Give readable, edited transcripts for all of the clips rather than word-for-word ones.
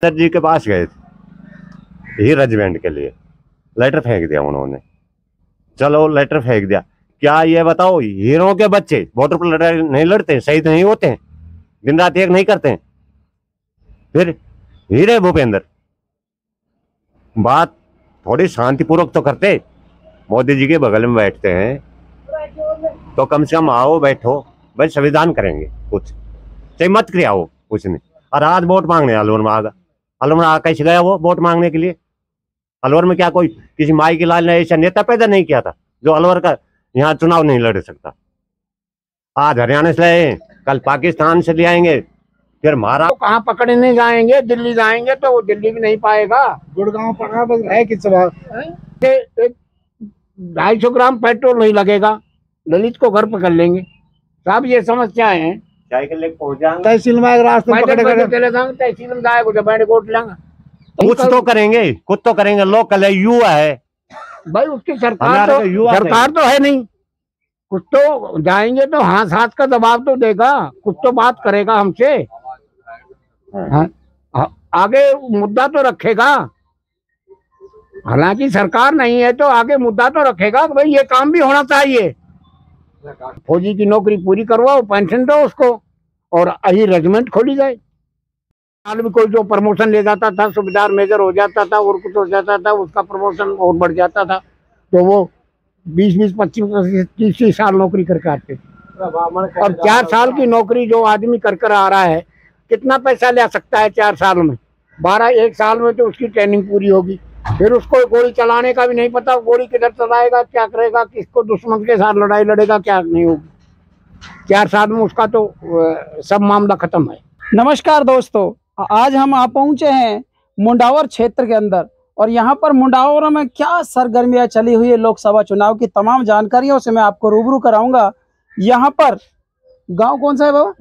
Sir जी के पास गए थे ही रेजिमेंट के लिए, लेटर फेंक दिया उन्होंने। चलो लेटर फेंक दिया, क्या ये बताओ हीरो के बच्चे बॉर्डर पर लड़ाई नहीं लड़ते, शहीद नहीं होते हैं, दिन रात एक नहीं करते हैं? फिर हीरे भूपेंद्र बात थोड़ी शांतिपूर्वक तो करते। मोदी जी के बगल में बैठते हैं तो कम से कम आओ बैठो, भाई संविधान करेंगे कुछ, चाहे मत क्रिया हो कुछ नहीं। और आज वोट मांगने अलवर में आगा, अलवर में आकर कैसे गया वो वोट मांगने के लिए? अलवर में क्या कोई किसी माई के लाल ने ऐसा नेता पैदा नहीं किया था जो अलवर का यहाँ चुनाव नहीं लड़ सकता? आज हरियाणा से लाए, कल पाकिस्तान से ले आएंगे, फिर महाराष्ट्र। तो कहाँ पकड़ने जाएंगे? दिल्ली जाएंगे तो वो दिल्ली भी नहीं पाएगा। गुड़गांव पकड़ा बस है कि 250 ग्राम पेट्रोल नहीं लगेगा, ललित को घर पकड़ लेंगे। सब ये समस्या है। तहसील में रास्ते चले जाएंगे, तहसील में जाएगा जब बैठ कोट लेंगे, कुछ तो करेंगे, कुछ तो करेंगे। लोकल है, युवा है भाई, उसकी सरकार तो है नहीं। कुछ तो जाएंगे तो हाथ हाथ का दबाव तो देगा, कुछ तो बात करेगा हमसे। आगे मुद्दा तो रखेगा। हालांकि सरकार नहीं है तो आगे मुद्दा तो रखेगा कि भाई ये काम भी होना चाहिए। फौजी की नौकरी पूरी करवाओ, पेंशन दो उसको, और अही रेजिमेंट खोली जाए। हाल में कोई जो प्रमोशन ले जाता था, सूबेदार मेजर हो जाता था और कुछ हो जाता था, उसका प्रमोशन और बढ़ जाता था, तो वो 20-20, 25, 30 साल नौकरी करके आते थे। और 4 साल की नौकरी जो आदमी कर आ रहा है, कितना पैसा ले सकता है 4 साल में? 1 साल में तो उसकी ट्रेनिंग पूरी होगी, फिर उसको गोली चलाने का भी नहीं पता, गोली किधर चलाएगा, क्या करेगा, किसको दुश्मन के साथ लड़ाई लड़ेगा, क्या नहीं होगी। 4 साल में उसका तो सब मामला खत्म है। नमस्कार दोस्तों, आज हम आप पहुंचे हैं मुंडावर क्षेत्र के अंदर, और यहाँ पर मुंडावर में क्या सरगर्मियां चली हुई है लोकसभा चुनाव की तमाम जानकारियों से मैं आपको रूबरू कराऊंगा। यहाँ पर गांव कौन सा है बाबा?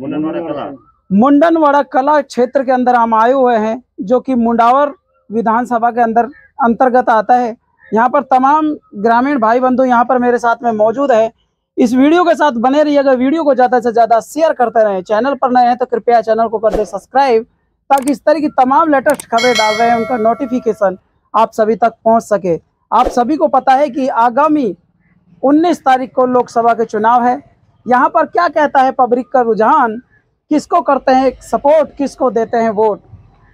मुंडनवाड़ा कला क्षेत्र के अंदर हम आए हुए हैं, जो कि मुंडावर विधानसभा के अंतर्गत आता है। यहाँ पर तमाम ग्रामीण भाई बंधु यहाँ पर मेरे साथ में मौजूद है। इस वीडियो के साथ बने रहिएगा, वीडियो को ज्यादा से ज्यादा शेयर करते रहें। चैनल पर नए हैं तो कृपया चैनल को कर दे सब्सक्राइब, ताकि इस तरह की तमाम लेटेस्ट खबरें डाल रहे हैं उनका नोटिफिकेशन आप सभी तक पहुंच सके। आप सभी को पता है कि आगामी 19 तारीख को लोकसभा के चुनाव है। यहाँ पर क्या कहता है पब्लिक का रुझान, किसको करते हैं सपोर्ट, किसको देते हैं वोट।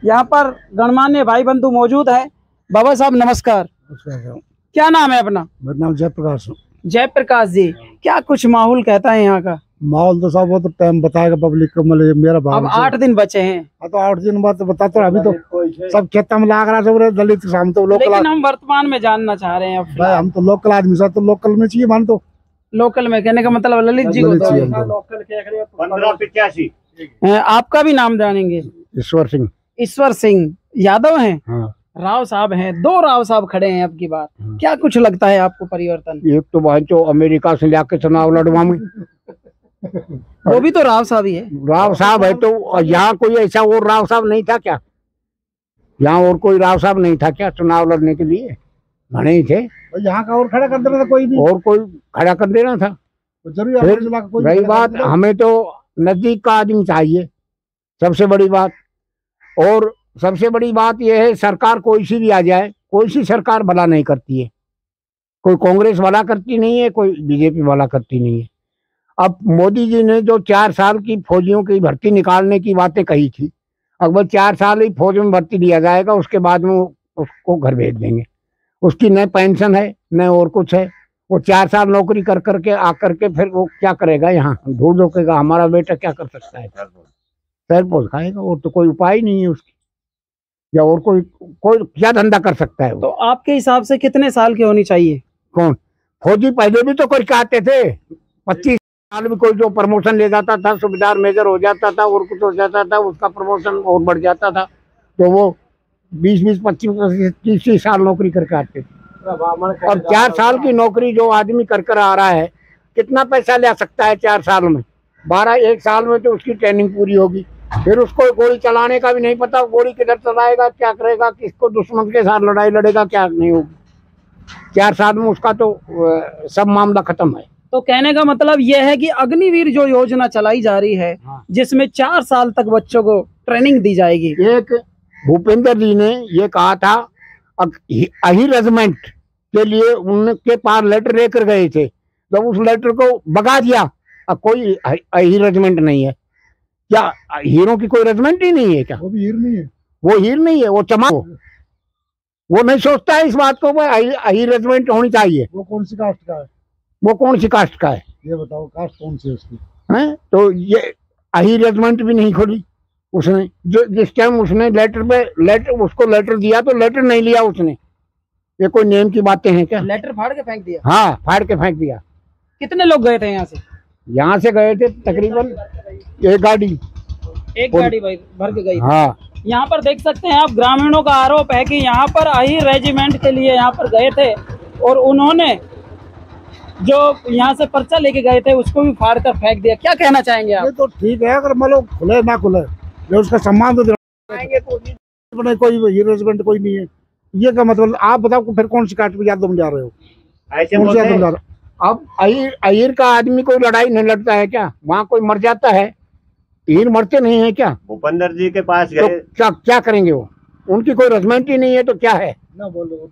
यहाँ पर गणमान्य भाई बंधु मौजूद है। बाबा साहब नमस्कार, क्या नाम है अपना? मेरा नाम जयप्रकाश। जयप्रकाश जी, क्या कुछ माहौल कहता है यहाँ का? माहौल तो सब वो तो टाइम बताएगा पब्लिक को, मतलब मेरा भाव। अब 8 दिन बचे हैं। तो 8 दिन बाद तो बताते, अभी तो सब खेत में लाग रहा है, दलित हम तो लोकल। लेकिन हम वर्तमान में जानना चाह रहे हैं। भाई हम तो लोकल आदमी, सब तो लोकल में चाहिए मान। तो लोकल में कहने का मतलब ललित जी को। 1585। आपका भी नाम जानेंगे? ईश्वर सिंह। ईश्वर सिंह यादव हैं। हाँ। राव साहब हैं, 2 राव साहब खड़े हैं अब की बार। क्या कुछ लगता है आपको परिवर्तन? एक तो भाई जो अमेरिका से लाके चुनाव लड़वाएंगे, वो भी तो राव साहब ही है। राव साहब है तो यहाँ कोई ऐसा और राव साहब नहीं था क्या? यहाँ और कोई राव साहब नहीं था क्या चुनाव लड़ने के लिए? नहीं थे। यहाँ का और खड़ा कर देना था, कोई नहीं और कोई खड़ा कर देना था। रही बात, हमें तो नजदीक का आदमी चाहिए, सबसे बड़ी बात। और सबसे बड़ी बात यह है, सरकार कोई सी भी आ जाए, कोई सी सरकार भला नहीं करती है। कोई कांग्रेस भला करती नहीं है, कोई बीजेपी भला करती नहीं है। अब मोदी जी ने जो 4 साल की फौजियों की भर्ती निकालने की बातें कही थी, अगर 4 साल ही फौज में भर्ती दिया जाएगा, उसके बाद में उसको घर भेज देंगे। उसकी न पेंशन है न और कुछ है। वो 4 साल नौकरी कर करके आकर के फिर वो क्या करेगा? यहाँ ढूंढ रोकेगा। हमारा बेटा क्या कर सकता है? पैर पोस खाएगा, और तो कोई उपाय नहीं है उसकी, या और कोई क्या धंधा कर सकता है? तो आपके हिसाब से कितने साल की होनी चाहिए? कौन फौजी? पहले भी तो कोई कहते थे 25 साल में कोई जो प्रमोशन ले जाता था, सूबेदार मेजर हो जाता था और कुछ हो जाता था, उसका प्रमोशन और बढ़ जाता था, तो वो 20-20, 25, 30 साल नौकरी करके आते थे। और 4 साल की नौकरी जो आदमी कर आ रहा है, कितना पैसा ले सकता है 4 साल में? 1 साल में तो उसकी ट्रेनिंग पूरी होगी, फिर उसको गोली चलाने का भी नहीं पता, गोली किधर चलाएगा, क्या करेगा, किसको दुश्मन के साथ लड़ाई लड़ेगा, क्या नहीं होगी। 4 साल में उसका तो सब मामला खत्म है। तो कहने का मतलब यह है कि अग्निवीर जो योजना चलाई जा रही है, जिसमें 4 साल तक बच्चों को ट्रेनिंग दी जाएगी। एक भूपेंद्र जी ने ये कहा था, अही रेजिमेंट के लिए उनके पास लेटर लेकर गए थे, तो उस लेटर को भगा दिया। अब कोई अही रेजिमेंट नहीं है क्या? हीरो की कोई रेजिमेंट ही नहीं है क्या? वो भी हीर नहीं है, वो हीर नहीं है, वो चमा, वो नहीं सोचता है इस बात को अही रेजिमेंट होनी चाहिए। वो कौन सी कास्ट का है? वो कौन सी कास्ट का है ये बताओ, कास्ट कौन सी है उसकी? हैं? तो ये अही रेजिमेंट भी नहीं खोली उसने। जो जिस टाइम उसने उसको लेटर दिया तो लेटर नहीं लिया उसने। ये कोई नेम की बातें हैं क्या? लेटर फाड़ के फेंक दिया? हाँ, फाड़ के फेंक दिया। कितने लोग गए थे यहाँ से? यहाँ से गए थे तकरीबन एक गाड़ी भाई भर के गई। हाँ, यहाँ पर देख सकते हैं आप, ग्रामीणों का आरोप है कि यहाँ पर अही रेजिमेंट के लिए यहाँ पर गए थे और उन्होंने जो यहाँ से पर्चा लेके गए थे उसको भी फाड़ कर फेंक दिया। क्या कहना चाहेंगे आप? ये तो ठीक है, अगर मतलब खुले ना खुले, जो उसका सम्मान तो दिलाएंगे, तो कोई हीरो रेजिमेंट कोई नहीं है। ये का मतलब आप बताओ फिर कौन सी कास्ट में याद जा रहे हो? ऐसे कौन सी बोलते याद जा हैं। रहे अब अहीर का आदमी कोई लड़ाई नहीं लड़ता है क्या? वहाँ कोई मर जाता है, हीर मरते नहीं है क्या? भूपेंद्र जी के पास तो गए, क्या करेंगे वो? उनकी कोई रेजिमेंट ही नहीं है तो क्या है? ना बोलो।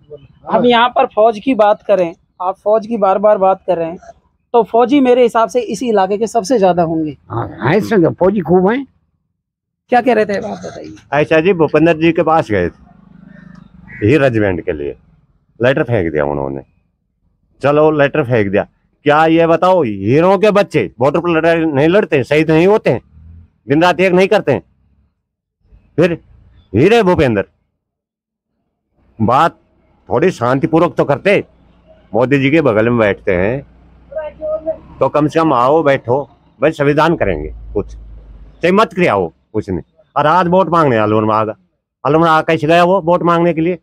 अब यहाँ पर फौज की बात करें, आप फौज की बार बार बात कर रहे हैं, तो फौजी मेरे हिसाब से इसी इलाके के सबसे ज्यादा होंगे। हाँ, है फौजी खूब हैं। क्या कह रहे थे आप बताइए? ऐसा जी भूपेंद्र जी के पास गए थे ही रेजिमेंट के लिए, लेटर फेंक दिया उन्होंने। चलो लेटर फेंक दिया, क्या ये बताओ हीरो के बच्चे बॉर्डर पर लड़ाई नहीं लड़ते, शहीद नहीं होते हैं, दिन रात एक नहीं करते हैं? फिर हीरे भूपेंद्र, बात थोड़ी शांतिपूर्वक तो करते। मोदी जी के बगल में बैठते हैं तो कम से कम आओ बैठो, भाई संविधान करेंगे कुछ, चाहे मत क्रियाओ कुछ नहीं। और आज वोट मांगने अलवर में आगा, अलवर में आकर कैसे गया वो वोट मांगने के लिए?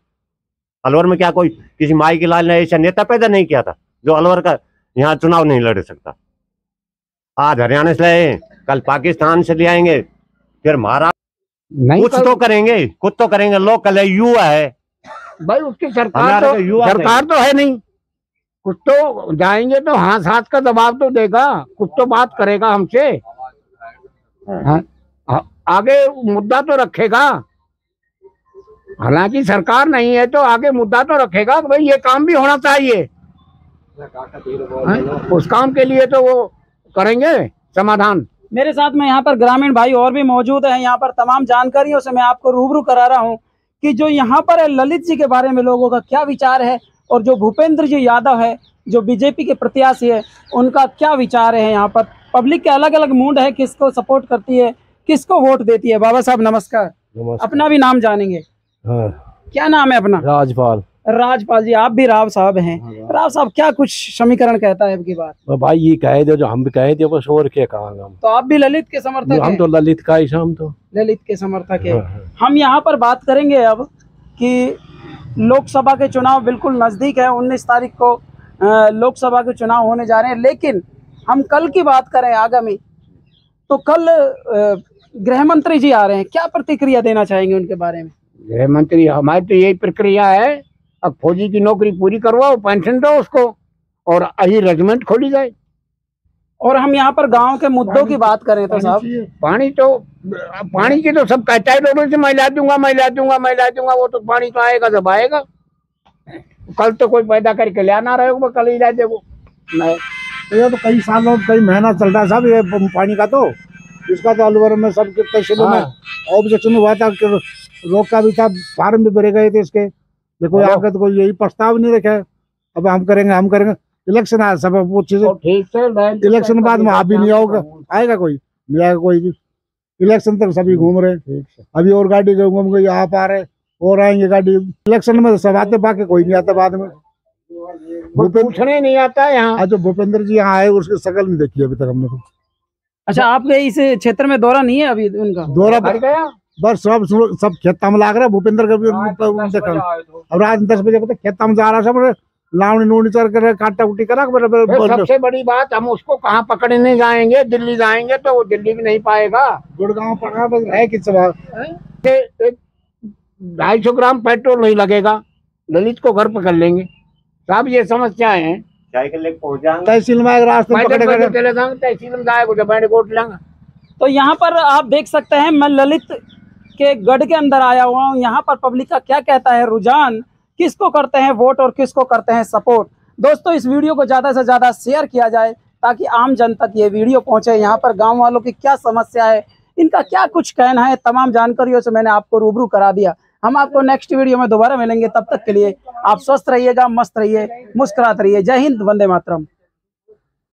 अलवर में क्या कोई किसी माई के लाल ने ऐसा नेता पैदा नहीं किया था जो अलवर का यहाँ चुनाव नहीं लड़ सकता? आज हरियाणा से लाए, कल पाकिस्तान से ले आएंगे, फिर महाराष्ट्र, नहीं कुछ तो करेंगे, कुछ तो करेंगे। लोग कल युवा है भाई, उसकी सरकार हमारे तो युवा है नहीं। कुछ तो जाएंगे तो हाथ का दबाव तो देगा, कुछ तो बात करेगा हमसे। हाँ, आगे मुद्दा तो रखेगा। हालांकि सरकार नहीं है तो आगे मुद्दा तो रखेगा कि भाई ये काम भी होना चाहिए। उस काम के लिए तो वो करेंगे समाधान। मेरे साथ में यहाँ पर ग्रामीण भाई और भी मौजूद हैं। यहाँ पर तमाम जानकारियों से मैं आपको रूबरू करा रहा हूँ कि जो यहाँ पर ललित जी के बारे में लोगों का क्या विचार है और जो भूपेंद्र जी यादव है जो बीजेपी के प्रत्याशी है उनका क्या विचार है। यहाँ पर पब्लिक के अलग अलग मूड है, किसको सपोर्ट करती है, किसको वोट देती है। बाबा साहब नमस्कार। अपना भी नाम जानेंगे? हाँ। क्या नाम है अपना? राजपाल। राजपाल जी, आप भी राव साहब हैं। राव साहब, क्या कुछ समीकरण कहता है आपकी बात? तो भाई ये कहे दो जो हम भी कहे थे, बस और क्या कहेंगे हम। तो आप भी ललित के समर्थक हम हैं? तो ललित का ही, हम तो ललित के समर्थक है। हाँ। हम यहाँ पर बात करेंगे अब कि लोकसभा के चुनाव बिल्कुल नजदीक है। 19 तारीख को लोकसभा के चुनाव होने जा रहे हैं, लेकिन हम कल की बात करें आगामी, तो कल गृह मंत्री जी आ रहे हैं। क्या प्रतिक्रिया देना चाहेंगे उनके बारे में? गृह मंत्री, हमारी तो यही प्रक्रिया है, अब फौजी की नौकरी पूरी करवाओ, पेंशन दो उसको और अही रेजिमेंट खोली जाए। और हम यहाँ पर गांव के मुद्दों की बात करें तो साहब, पानी की तो सब कहता है रोडों से मैं ला दूंगा, वो तो पानी तो आएगा जब आएगा। कल तो कोई पैदा करके ले आना रहे, कल ही ला दे वो। ये तो कई सालों कई महीना चल रहा है साहब ये पानी का। तो इसका तो अलवर में सब तहसीलों में ऑब्जेक्शन हुआ था, रोक का भी था, फार्म भी भरे गए थे इसके, देखो आगे तो कोई यही प्रस्ताव नहीं रखा है। अब हम करेंगे इलेक्शन आया सब वो चीजें ठीक से इलेक्शन बाद में आप भी नहीं आओगे, आएगा कोई नहीं आएगा कोई भी। इलेक्शन तक सभी घूम रहे हैं, अभी और गाड़ी घूम गई, आप आ रहे और आएंगे गाड़ी। इलेक्शन में सब आते, बाकी कोई नहीं आता बाद में। पूछने नहीं आता है यहाँ। आज जो भूपेंद्र जी यहाँ आए उसकी शकल नहीं देखी अभी तक हमने तो। अच्छा, आपके इस क्षेत्र में दौरा नहीं है अभी उनका? दौरा भर गया बस सब खेता में लाग रहा है। भूपेंद्र का भी देखा अब रात 10 बजे पता खेता में जा रहा सब, लावनी नूनी चर कर काटा कुटी करा। सबसे बड़ी बात, हम उसको कहाँ पकड़ने जाएंगे? दिल्ली जाएंगे तो वो दिल्ली भी नहीं पाएगा। गुड़गांव पकड़ा बस है कि 250 ग्राम पेट्रोल नहीं लगेगा, ललित को घर पकड़ लेंगे। साहब ये समस्याएं हैं। तहसील में रास्ते तहसील में जाएगा जब मैंने वोट लेंगे। तो यहाँ पर आप देख सकते हैं, मैं ललित के गढ़ के अंदर आया हुआ हूँ। यहाँ पर पब्लिक का क्या कहता है रुझान, किसको करते हैं वोट और किसको करते हैं सपोर्ट। दोस्तों इस वीडियो को ज़्यादा से ज़्यादा शेयर किया जाए ताकि आम जन तक ये वीडियो पहुँचे। यहाँ पर गाँव वालों की क्या समस्या है, इनका क्या कुछ कहना है, तमाम जानकारियों से मैंने आपको रूबरू करा दिया। हम आपको नेक्स्ट वीडियो में दोबारा मिलेंगे, तब तक के लिए आप स्वस्थ रहिएगा, मस्त रहिए, मुस्कुराते रहिए। जय हिंद, वंदे मातरम।